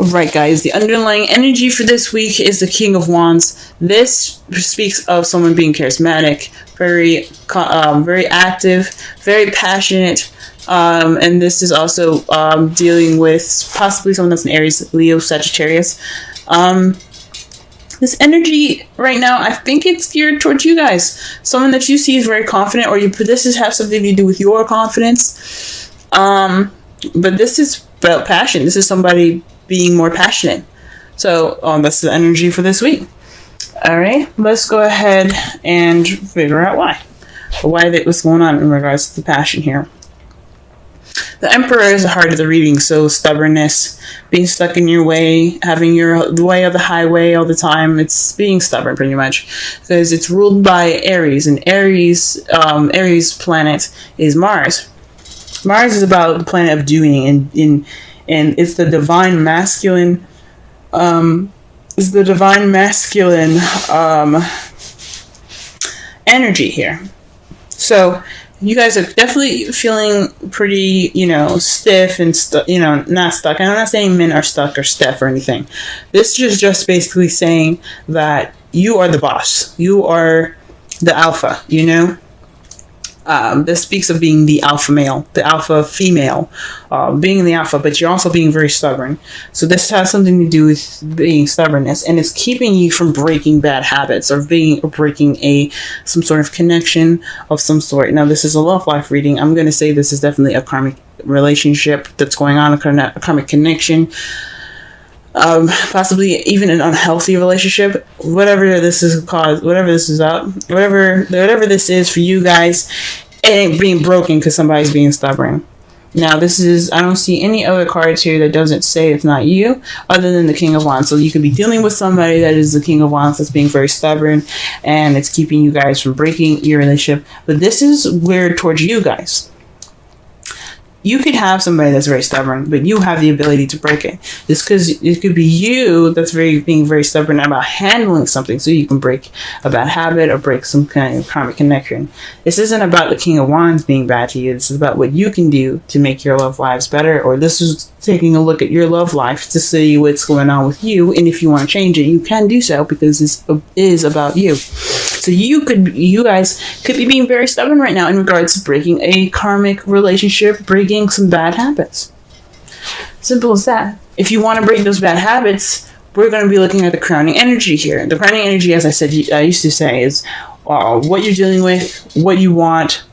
Alright guys, the underlying energy for this week is the King of Wands. This speaks of someone being charismatic, very active, very passionate, and this is also dealing with possibly someone that's an Aries, Leo, Sagittarius. This energy right now, I think it's geared towards you guys. Someone that you see is very confident, or this has something to do with your confidence. But this is about passion. This is somebody being more passionate. So that's the energy for this week. All right, let's go ahead and figure out what's going on in regards to the passion here. The Emperor is the heart of the reading, so stubbornness, being stuck in your way, having the way of the highway all the time. It's being stubborn, pretty much, because it's ruled by Aries, and Aries planet is Mars. Mars is about the planet of doing, and it's the divine masculine. Energy here. So you guys are definitely feeling pretty, stiff and not stuck. And I'm not saying men are stuck or stiff or anything. This is just basically saying that you are the boss. You are the alpha, This speaks of being the alpha male, the alpha female, being the alpha, but you're also being very stubborn. So this has something to do with being stubbornness, and it's keeping you from breaking bad habits or breaking some sort of connection of some sort. Now, this is a love life reading. I'm going to say this is definitely a karmic relationship that's going on, a karmic connection. Possibly even an unhealthy relationship, whatever this is called, whatever this is for you guys, it ain't being broken because somebody's being stubborn. Now, I don't see any other cards here that doesn't say it's not you, other than the King of Wands. So you could be dealing with somebody that is the King of Wands that's being very stubborn, and it's keeping you guys from breaking your relationship. But this is weird towards you guys. You could have somebody that's very stubborn, but you have the ability to break it. It could be you that's being very stubborn about handling something, so you can break a bad habit or break some kind of karmic connection. This isn't about the King of Wands being bad to you. This is about what you can do to make your love lives better, or this is taking a look at your love life to see what's going on with you, and if you want to change it, you can do so, because this is about you. So you guys could be being very stubborn right now in regards to breaking a karmic relationship, breaking some bad habits. Simple as that. If you want to break those bad habits, we're going to be looking at the crowning energy here. The crowning energy, as I used to say, is what you're dealing with, what you want,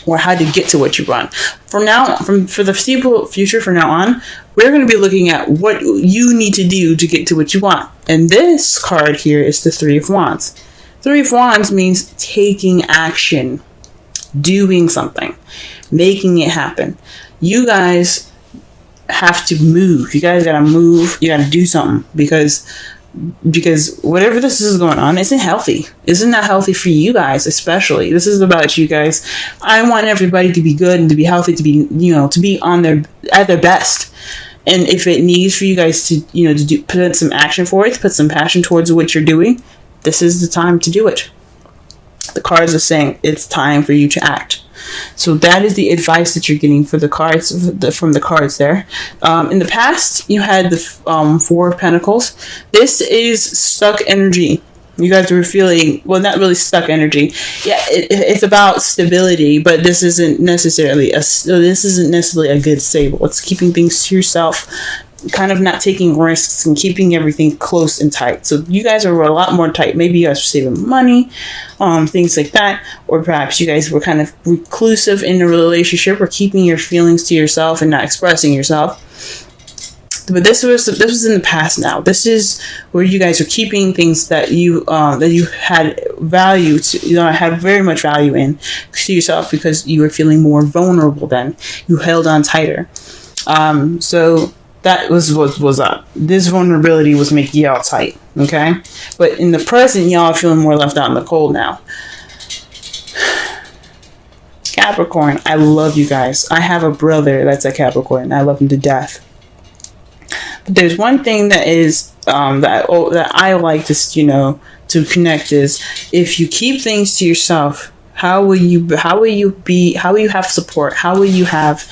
or how to get to what you want. For the foreseeable future, from now on, we're going to be looking at what you need to do to get to what you want. And this card here is the Three of Wands. Three of Wands means taking action, doing something, making it happen. You guys have to move. You guys gotta move. You gotta do something, because whatever this is going on isn't healthy. Isn't that healthy for you guys, especially? This is about you guys. I want everybody to be good and to be healthy, to be to be at their best. And if it needs for you guys to put some action for it, to put some passion towards what you're doing, this is the time to do it. The cards are saying it's time for you to act. So that is the advice that you're getting for the cards, from the cards there. In the past, you had the Four of Pentacles. This is stuck energy. You guys were feeling, well, not really stuck energy. Yeah, it's about stability, but this isn't necessarily a good stable. It's keeping things to yourself, kind of not taking risks and keeping everything close and tight. So you guys are a lot more tight. Maybe you guys were saving money, things like that, or perhaps you guys were kind of reclusive in the relationship, or keeping your feelings to yourself and not expressing yourself. But this was in the past now. This is where you guys are keeping things that you had value to, had very much value in to yourself, because you were feeling more vulnerable then. You held on tighter. So that was what was up. This vulnerability was making y'all tight, okay? But in the present, y'all are feeling more left out in the cold now. Capricorn, I love you guys. I have a brother that's a Capricorn. I love him to death. But there's one thing that is that I like to connect is, if you keep things to yourself, how will you have support? How will you have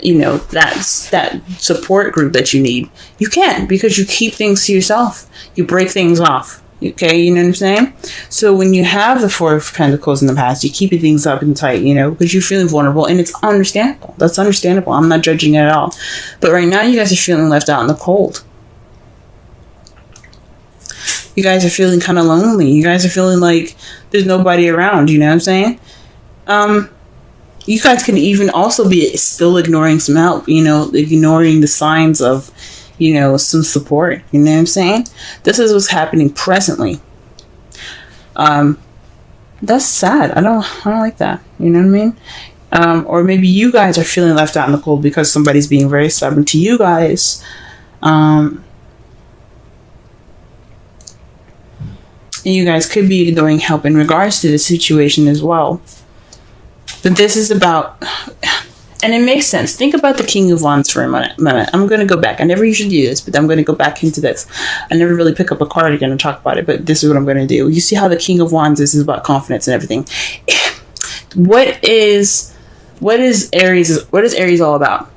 that support group that you need. You can't, because you keep things to yourself. You break things off. Okay, you know what I'm saying? So when you have the Four of Pentacles in the past, you keep things up and tight, because you're feeling vulnerable, and it's understandable. That's understandable. I'm not judging it at all. But right now, you guys are feeling left out in the cold. You guys are feeling kind of lonely. You guys are feeling like there's nobody around, you know what I'm saying? You guys can even also be still ignoring some help, ignoring the signs of, some support. You know what I'm saying? This is what's happening presently. That's sad. I don't like that. You know what I mean? Or maybe you guys are feeling left out in the cold because somebody's being very stubborn to you guys. And you guys could be ignoring help in regards to the situation as well. But this is about, and it makes sense. Think about the King of Wands for a minute. I'm going to go back. I never usually do this, but I'm going to go back into this. I never really pick up a card again and talk about it, but this is what I'm going to do. You see how the King of Wands is about confidence and everything. What is Aries all about?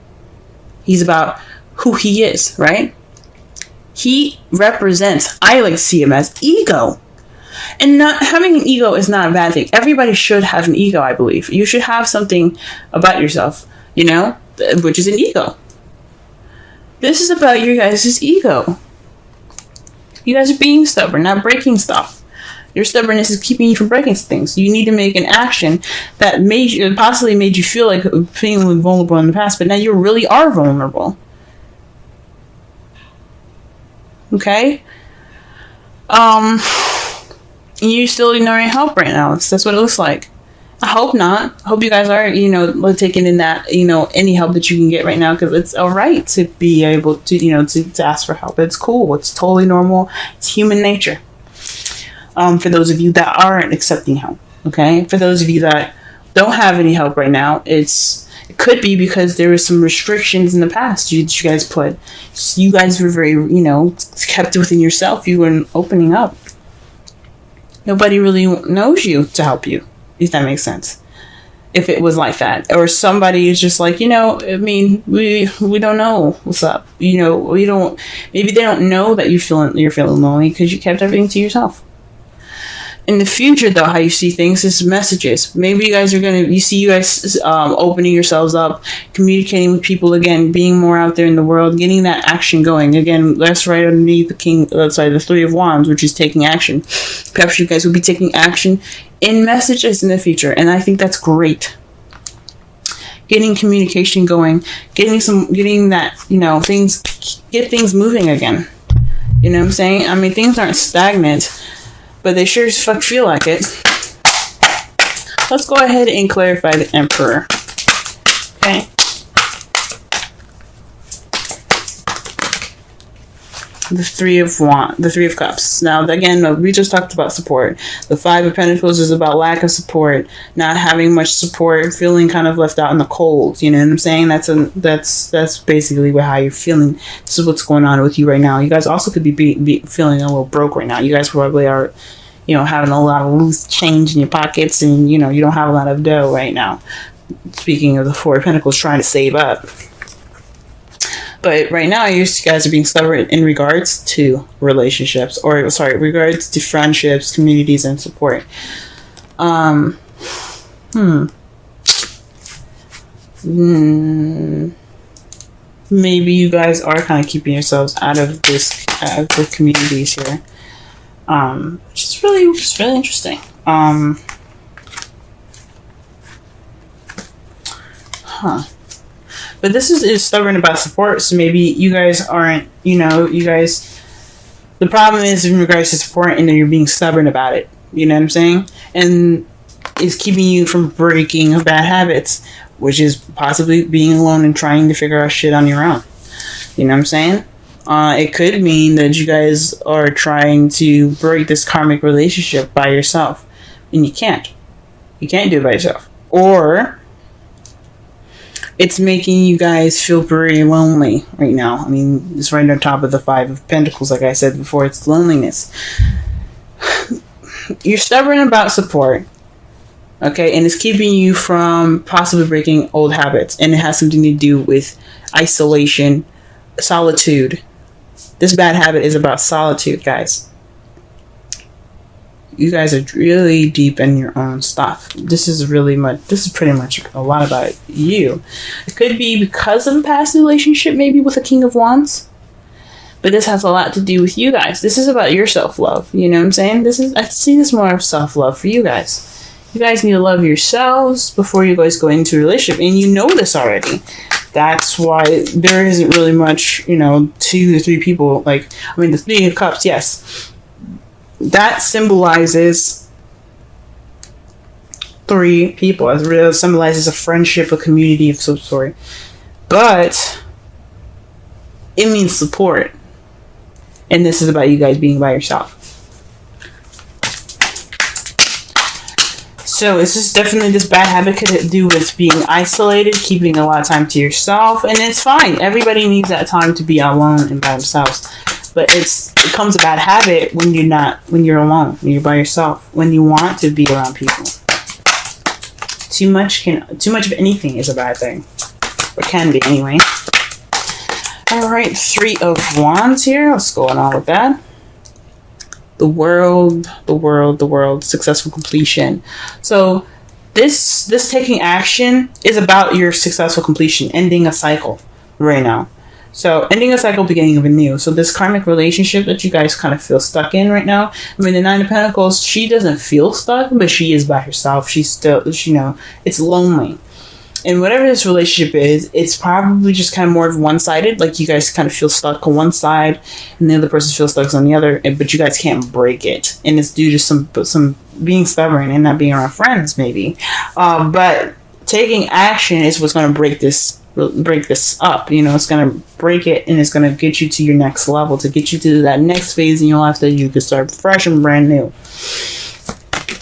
He's about who he is, right? He represents, I like to see him as ego. And not having an ego is not a bad thing. Everybody should have an ego, I believe. You should have something about yourself, which is an ego. This is about your guys' ego. You guys are being stubborn, not breaking stuff. Your stubbornness is keeping you from breaking things. You need to make an action that possibly made you feel like feeling vulnerable in the past, but now you really are vulnerable. Okay? You're still ignoring help right now. That's what it looks like. I hope not. I hope you guys are, taking in that, any help that you can get right now, because it's all right to be able to, to ask for help. It's cool. It's totally normal. It's human nature. For those of you that aren't accepting help, okay? For those of you that don't have any help right now, it could be because there were some restrictions in the past you guys put. You guys were very, kept within yourself. You weren't opening up. Nobody really knows you to help you, if that makes sense. If it was like that. Or somebody is just like, we don't know what's up. Maybe they don't know that you're feeling lonely because you kept everything to yourself. In the future, though, how you see things is messages. Maybe you guys opening yourselves up, communicating with people again, being more out there in the world, getting that action going. Again, that's right underneath the Three of Wands, which is taking action. Perhaps you guys will be taking action in messages in the future, and I think that's great. Getting communication going, getting that, get things moving again. You know what I'm saying? I mean, things aren't stagnant, but they sure as fuck feel like it. Let's go ahead and clarify the Emperor. Okay. The Three of Cups. Now, again, we just talked about support. The Five of Pentacles is about lack of support, not having much support, feeling kind of left out in the cold. You know what I'm saying? That's basically how you're feeling. This is what's going on with you right now. You guys also could be feeling a little broke right now. You guys probably are, having a lot of loose change in your pockets, and you don't have a lot of dough right now. Speaking of the Four of Pentacles, trying to save up. But right now, you guys are being stubborn in regards to relationships, regards to friendships, communities, and support. Maybe you guys are kind of keeping yourselves out of the communities here, which is really interesting. But this is stubborn about support, so maybe you guys aren't, the problem is in regards to support, and then you're being stubborn about it, you know what I'm saying? And it's keeping you from breaking bad habits, which is possibly being alone and trying to figure out shit on your own. You know what I'm saying? It could mean that you guys are trying to break this karmic relationship by yourself, and you can't. You can't do it by yourself. Or it's making you guys feel very lonely right now. I mean, it's right on top of the Five of Pentacles, like I said before. It's loneliness. You're stubborn about support. Okay, and it's keeping you from possibly breaking old habits, and it has something to do with isolation, solitude. This bad habit is about solitude, guys. You guys are really deep in your own stuff. This is pretty much a lot about you. It could be because of a past relationship, maybe with a King of Wands. But this has a lot to do with you guys. This is about your self-love. You know what I'm saying? I see this more of self-love for you guys. You guys need to love yourselves before you guys go into a relationship. And you know this already. That's why there isn't really much, 2 to 3 people. The Three of Cups, yes. That symbolizes 3 people. It really symbolizes a friendship, a community of some sort. But it means support. And this is about you guys being by yourself. So it's just definitely this bad habit could do with being isolated, keeping a lot of time to yourself. And it's fine. Everybody needs that time to be alone and by themselves. But it becomes a bad habit when you're alone, when you're by yourself, when you want to be around people. Too much of anything is a bad thing. Or can be anyway. Alright, 3 of Wands here. What's going on with that? The world, successful completion. So this taking action is about your successful completion, ending a cycle right now. So ending a cycle, beginning of a new. So this karmic relationship that you guys kind of feel stuck in right now. The 9 of Pentacles, she doesn't feel stuck, but she is by herself. She's still, it's lonely. And whatever this relationship is, it's probably just kind of more of one-sided. Like you guys kind of feel stuck on one side, and the other person feels stuck on the other. But you guys can't break it, and it's due to some being stubborn and not being around friends, maybe. But taking action is what's going to break this up. It's going to break it, and it's going to get you to your next level, to get you to that next phase in your life that you can start fresh and brand new.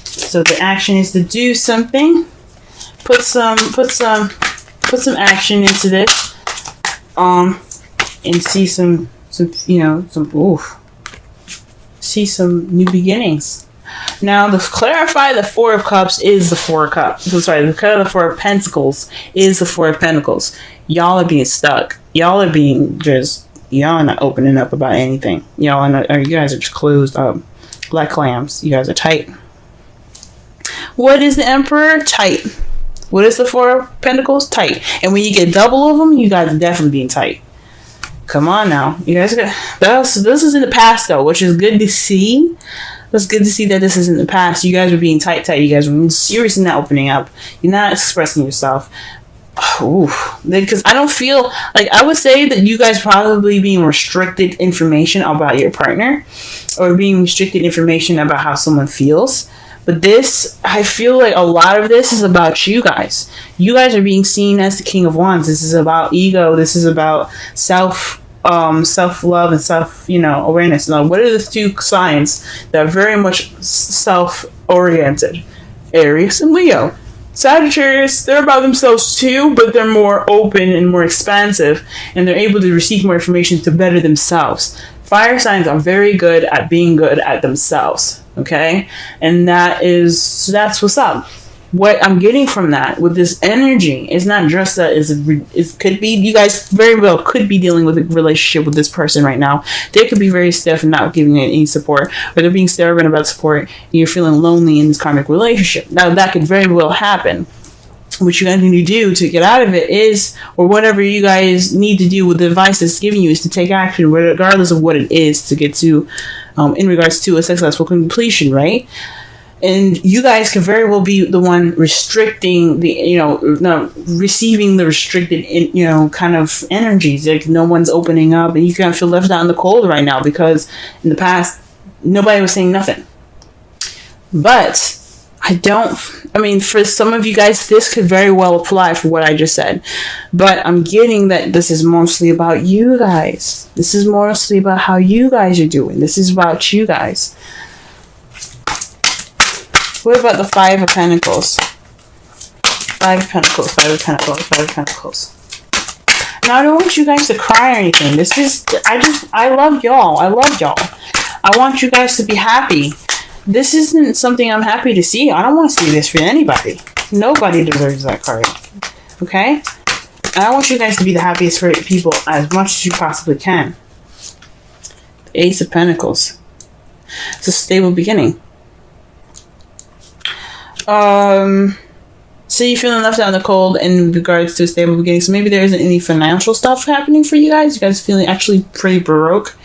So the action is to do something. Put some action into this, and see some new beginnings. Now, to clarify, the 4 of Cups is the 4 of Cups. I'm sorry, the 4 of Pentacles is the 4 of Pentacles. Y'all are being stuck. Y'all are not opening up about anything. You guys are just closed up like clams. You guys are tight. What is the Emperor? Tight. What is the 4 of Pentacles? Tight. And when you get double of them, you guys are definitely being tight. Come on now. You guys this is in the past though, which is good to see. It's good to see that this is in the past. You guys are being tight. You guys are seriously not opening up. You're not expressing yourself. Because I don't feel I would say that you guys probably being restricted information about your partner, or being restricted information about how someone feels. But I feel like a lot of this is about you guys. You guys are being seen as the King of Wands. This is about ego. This is about self-love and self-awareness. Now, what are the 2 signs that are very much self-oriented? Aries and Leo. Sagittarius, they're about themselves too, but they're more open and more expansive, and they're able to receive more information to better themselves. Fire signs are very good at being good at themselves, okay? And that's what's up. What I'm getting from that with this energy is not just that it could be, you guys very well could be dealing with a relationship with this person right now. They could be very stiff and not giving you any support, or they're being stubborn about support, and you're feeling lonely in this karmic relationship. Now, that could very well happen. What you guys need to do to get out of it is, or whatever you guys need to do with the advice that's giving you, is to take action regardless of what it is to get to, in regards to a successful completion, right? And you guys can very well be the one restricting receiving the restricted, kind of energies. Like no one's opening up, and you kind of feel left out in the cold right now because in the past, nobody was saying nothing. But for some of you guys, this could very well apply for what I just said. But I'm getting that this is mostly about you guys. This is mostly about how you guys are doing. This is about you guys. What about the 5 of Pentacles? 5 of Pentacles, 5 of Pentacles, 5 of Pentacles. Now, I don't want you guys to cry or anything. I love y'all. I want you guys to be happy. This isn't something I'm happy to see. I don't want to see this for anybody. Nobody deserves that card. Okay? I want you guys to be the happiest for people as much as you possibly can. The Ace of Pentacles. It's a stable beginning. So you're feeling left out in the cold in regards to a stable beginning. So maybe there isn't any financial stuff happening for you guys. You guys feeling actually pretty broke.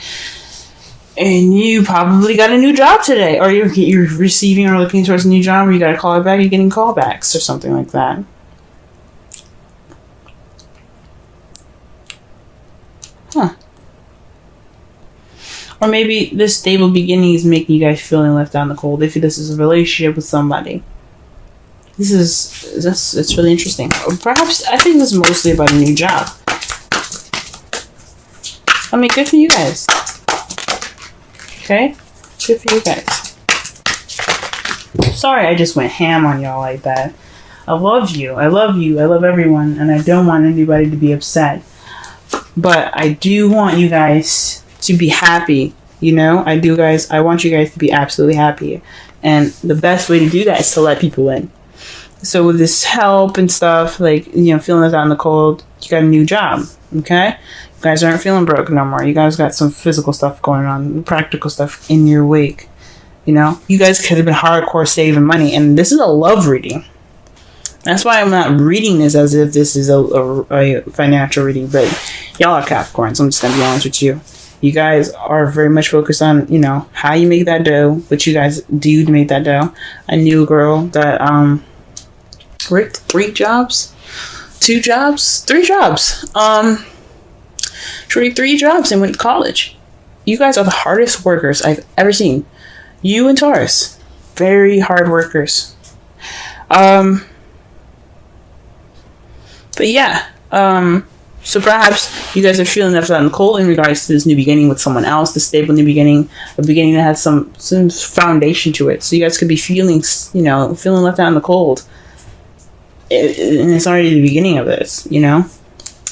And you probably got a new job today. Or you're receiving or looking towards a new job. Or you got a call back. You're getting callbacks or something like that. Huh. Or maybe this stable beginning is making you guys feeling left out in the cold. If this is a relationship with somebody. It's really interesting. Or perhaps, I think this is mostly about a new job. I mean, good for you guys. Okay? Good for you guys. Sorry I just went ham on y'all like that. I love you. I love you. I love everyone. And I don't want anybody to be upset. But I do want you guys to be happy. You know? I want you guys to be absolutely happy. And the best way to do that is to let people in. So with this help and stuff, like, you know, feeling us out in the cold, you got a new job, okay? You guys aren't feeling broke no more. You guys got some physical stuff going on, practical stuff in your wake, you know? You guys could have been hardcore saving money, and this is a love reading. That's why I'm not reading this as if this is a financial reading, but y'all are Capricorns. I'm just going to be honest with you. You guys are very much focused on, you know, how you make that dough, what you guys do to make that dough. I knew a girl that, worked 3 jobs, 2 jobs, 3 jobs. She worked 3 jobs and went to college. You guys are the hardest workers I've ever seen. You and Taurus, very hard workers. But yeah, so perhaps you guys are feeling left out in the cold in regards to this new beginning with someone else, the stable new beginning, a beginning that has some foundation to it. So you guys could be feeling left out in the cold. And it's already the beginning of this, you know?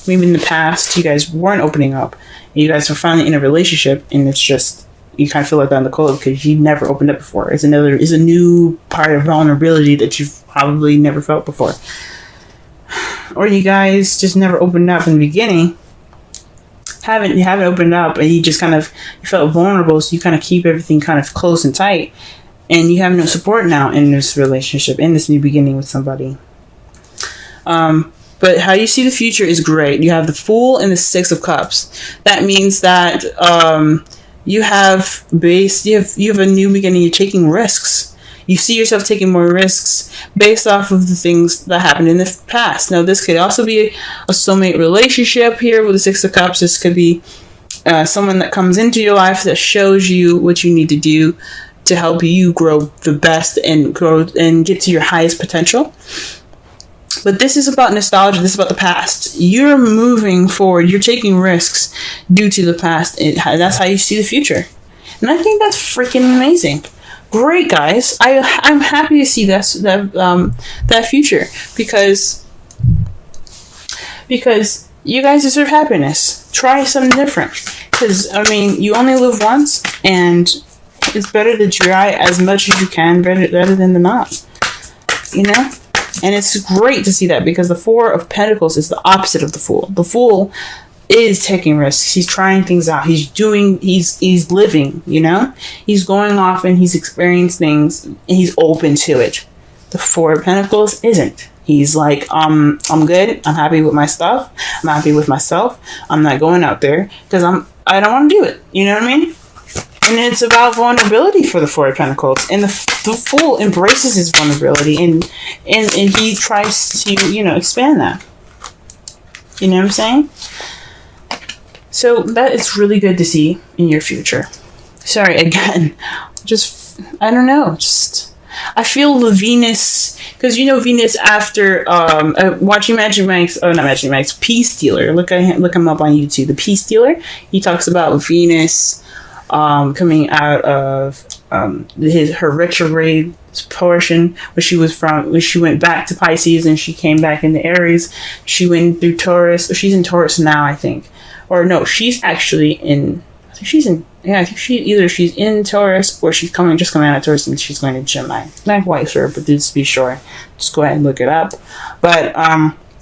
Maybe in the past, you guys weren't opening up. You guys are finally in a relationship, and it's just, you kind of feel like that in the cold because you never opened up before. It's a new part of vulnerability that you've probably never felt before. Or you guys just never opened up in the beginning. You haven't opened up, and you felt vulnerable, so you kind of keep everything kind of close and tight. And you have no support now in this relationship, in this new beginning with somebody. But how you see the future is great. You have the Fool and the 6 of Cups. That means that you have a new beginning. You're taking risks. You see yourself taking more risks based off of the things that happened in the past. Now, this could also be a soulmate relationship here with the 6 of Cups. This could be someone that comes into your life that shows you what you need to do to help you grow the best and grow and get to your highest potential. But this is about nostalgia. This is about the past. You're moving forward. You're taking risks due to the past. That's how you see the future. And I think that's freaking amazing. Great, guys. I'm happy to see that future because you guys deserve happiness. Try something different. Because, I mean, you only live once, and it's better to try as much as you can rather than not. You know? And it's great to see that because the 4 of Pentacles is the opposite of the Fool. The Fool is taking risks. He's trying things out. He's living, you know? He's going off and he's experiencing things and he's open to it. The 4 of Pentacles isn't. He's like, I'm good. I'm happy with my stuff. I'm happy with myself. I'm not going out there because I don't want to do it. You know what I mean? And it's about vulnerability for the 4 of Pentacles. And the Fool embraces his vulnerability and he tries to, expand that. You know what I'm saying? So that is really good to see in your future. Sorry, again. I don't know. I feel the Venus, because Venus after watching Magic Mike's, not Magic Mike's, Peace Stealer. Look him up on YouTube. The Peace Stealer. He talks about Venus coming out of her retrograde portion where she went back to Pisces and she came back into Aries. She went through Taurus. She's in Taurus now, I think. Or no, she's actually in Yeah, I think she's in Taurus or she's just coming out of Taurus and she's going to Gemini. Not quite sure, but just be sure. Just go ahead and look it up. But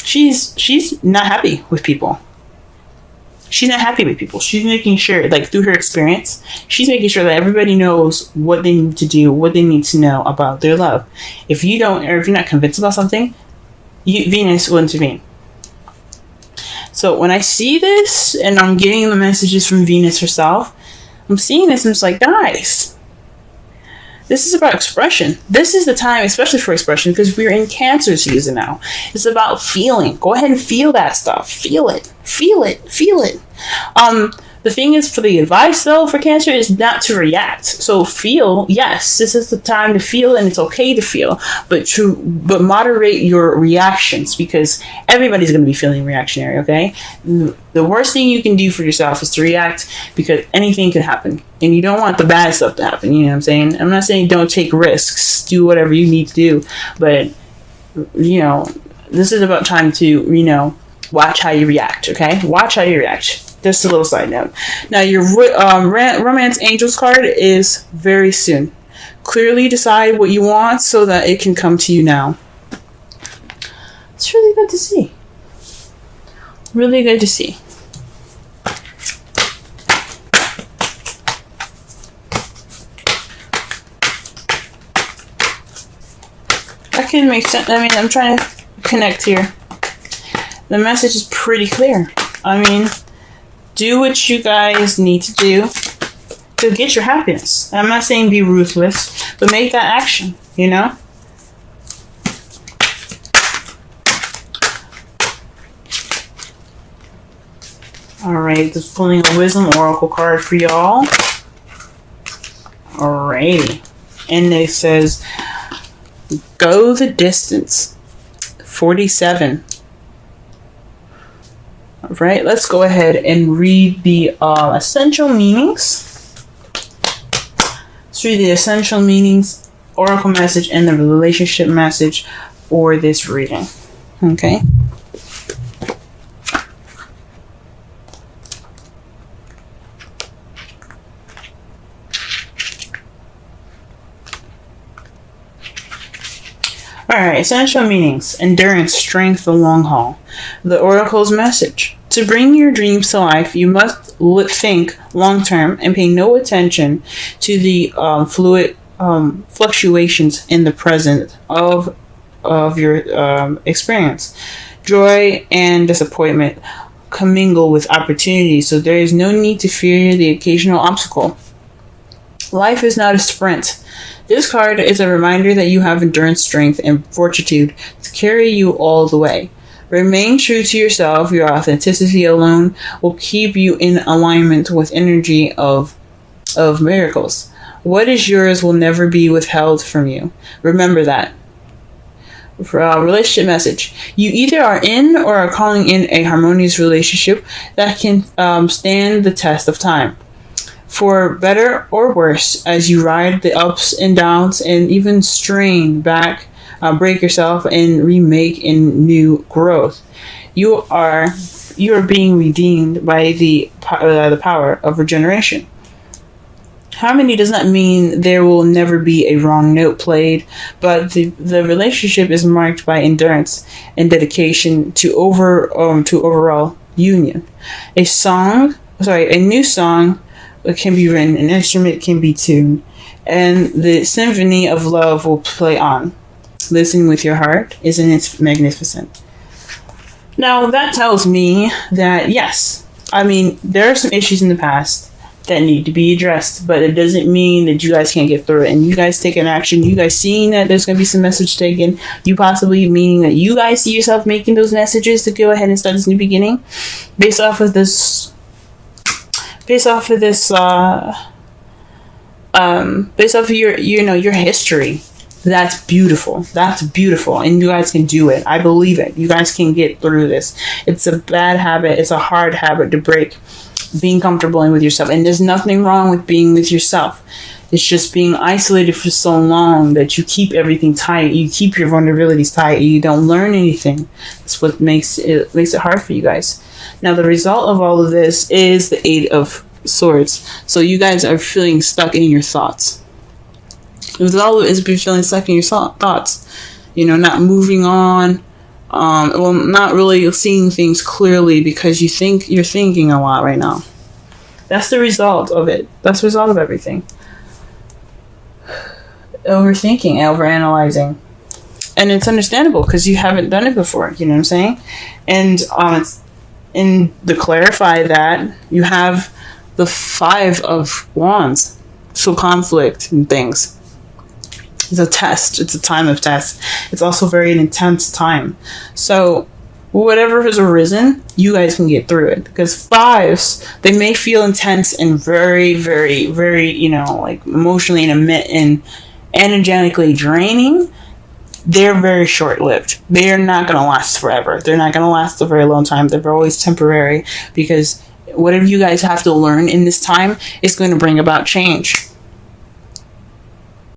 she's not happy with people. She's not happy with people. She's making sure, like through her experience, she's making sure that everybody knows what they need to do, what they need to know about their love. If you don't, or if you're not convinced about something, Venus will intervene. So when I see this and I'm getting the messages from Venus herself, I'm seeing this and it's like, guys, this is about expression. This is the time, especially for expression, because we're in Cancer season now. It's about feeling. Go ahead and feel that stuff. Feel it. Feel it. Feel it. The thing is, for the advice, though, for Cancer is not to react. So feel, yes, this is the time to feel, and it's okay to feel, but moderate your reactions, because everybody's going to be feeling reactionary, okay? The worst thing you can do for yourself is to react, because anything could happen, and you don't want the bad stuff to happen, you know what I'm saying? I'm not saying don't take risks, do whatever you need to do, but, you know, this is about time to, you know, watch how you react, okay? Watch how you react. Just a little side note. Now, your Romance Angels card is very soon. Clearly decide what you want so that it can come to you now. It's really good to see. Really good to see. That can make sense. I mean, I'm trying to connect here. The message is pretty clear. I mean, do what you guys need to do to get your happiness. I'm not saying be ruthless, but make that action, you know? Alright, just pulling a Wisdom Oracle card for y'all. Alrighty. And it says, go the distance. 47. Right, let's go ahead and read the essential meanings. Let's read the essential meanings, oracle message, and the relationship message for this reading. Okay. Alright, essential meanings. Endurance, strength, the long haul. The oracle's message. To bring your dreams to life, you must think long term and pay no attention to the fluid fluctuations in the present of your experience. Joy and disappointment commingle with opportunity, so there is no need to fear the occasional obstacle. Life is not a sprint. This card is a reminder that you have endurance, strength, and fortitude to carry you all the way. Remain true to yourself. Your authenticity alone will keep you in alignment with energy of miracles. What is yours will never be withheld from you. Remember that. For a relationship message. You either are in or are calling in a harmonious relationship that can stand the test of time. For better or worse, as you ride the ups and downs and even strain back, break yourself and remake in new growth. You are being redeemed by the power of regeneration. Harmony does not mean there will never be a wrong note played, but the relationship is marked by endurance and dedication to overall union. A new song can be written, an instrument can be tuned, and the symphony of love will play on. Listen with your heart. Isn't it magnificent? Now, that tells me that, yes, I mean, there are some issues in the past that need to be addressed, but it doesn't mean that you guys can't get through it. And you guys taking action, you guys seeing that there's going to be some message taken, you possibly meaning that you guys see yourself making those messages to go ahead and start this new beginning based off of your history. That's beautiful. That's beautiful. And you guys can do it. I believe it. You guys can get through this. It's a bad habit. It's a hard habit to break. Being comfortable with yourself. And there's nothing wrong with being with yourself. It's just being isolated for so long that you keep everything tight. You keep your vulnerabilities tight. And you don't learn anything. That's what makes it hard for you guys. Now, the result of all of this is the Eight of Swords. So you guys are feeling stuck in your thoughts. It's always been feeling stuck in your thoughts. You know, not moving on. Well, not really seeing things clearly because you're thinking a lot right now. That's the result of it. That's the result of everything. Overthinking, overanalyzing. And it's understandable because you haven't done it before. You know what I'm saying? And to clarify that, you have the 5 of Wands. So conflict and things. It's a test. It's a time of test. It's also very an intense time. So whatever has arisen, you guys can get through it. Because 5s, they may feel intense and very, very, very, you know, like emotionally and energetically draining. They're very short-lived. They're not going to last forever. They're not going to last a very long time. They're always temporary because whatever you guys have to learn in this time is going to bring about change.